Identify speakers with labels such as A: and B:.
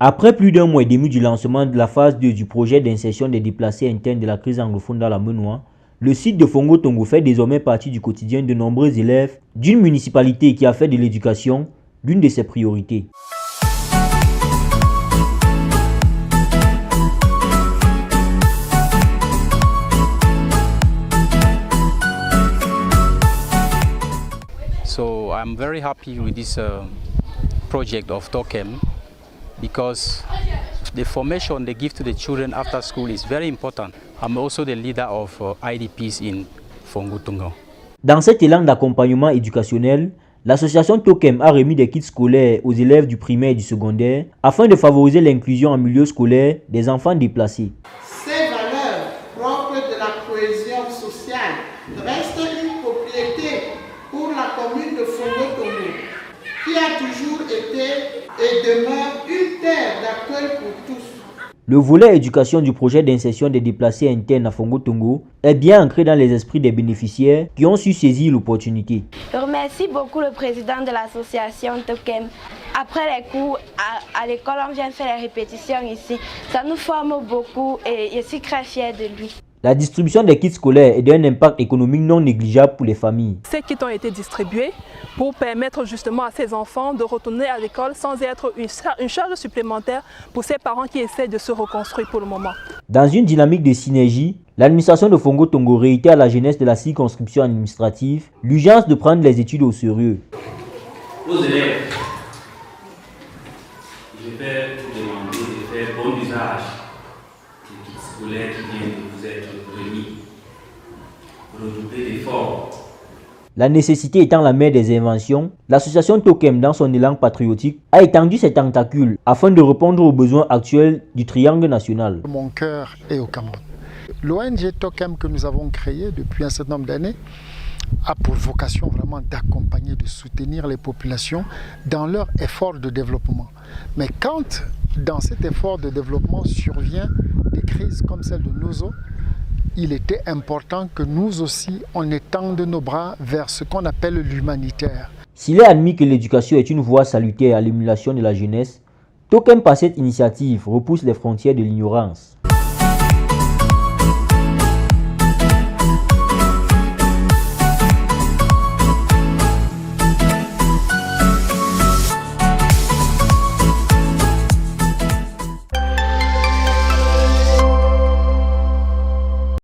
A: Après plus d'un mois et demi du lancement de la phase 2 du projet d'insertion des déplacés internes de la crise anglophone dans la Menoie, le site de Fongo Tongo fait désormais partie du quotidien de nombreux élèves d'une municipalité qui a fait de l'éducation l'une de ses priorités.
B: So I'm very happy with this project of Tokem because the formation they give to the children after school is very important. I'm also the leader of IDPs in Fongo Tongo.
A: Dans cet élan d'accompagnement éducationnel, l'association Tokem a remis des kits scolaires aux élèves du primaire et du secondaire afin de favoriser l'inclusion en milieu scolaire des enfants déplacés.
C: Ces valeurs propres de la cohésion sociale restent une propriété pour la commune de Fongo Tongo, qui a toujours été et demeure une terre d'accueil pour tous.
A: Le volet éducation du projet d'insertion des déplacés internes à Fongo Tongo est bien ancré dans les esprits des bénéficiaires qui ont su saisir l'opportunité.
D: Je remercie beaucoup le président de l'association Tokem. Après les cours à l'école, on vient faire les répétitions ici. Ça nous forme beaucoup et je suis très fière de lui.
A: La distribution des kits scolaires est d'un impact économique non négligeable pour les familles.
E: Ces kits ont été distribués pour permettre justement à ces enfants de retourner à l'école sans être une charge supplémentaire pour ces parents qui essaient de se reconstruire pour le moment.
A: Dans une dynamique de synergie, l'administration de Fongo Tongo réitère à la jeunesse de la circonscription administrative l'urgence de prendre les études au sérieux.
F: Aux élèves, je vais vous demander de faire bon usage des kits scolaires qui viennent de vous être remis. Redoubler d'efforts.
A: La nécessité étant la mère des inventions, l'association Tokem, dans son élan patriotique, a étendu ses tentacules afin de répondre aux besoins actuels du triangle national.
G: Mon cœur est au Cameroun. L'ONG Tokem que nous avons créée depuis un certain nombre d'années a pour vocation vraiment d'accompagner, de soutenir les populations dans leur effort de développement. Mais quand dans cet effort de développement survient des crises comme celle de Nozo, il était important que nous aussi, on étende nos bras vers ce qu'on appelle l'humanitaire.
A: S'il est admis que l'éducation est une voie salutaire à l'émulation de la jeunesse, Tokem par cette initiative repousse les frontières de l'ignorance.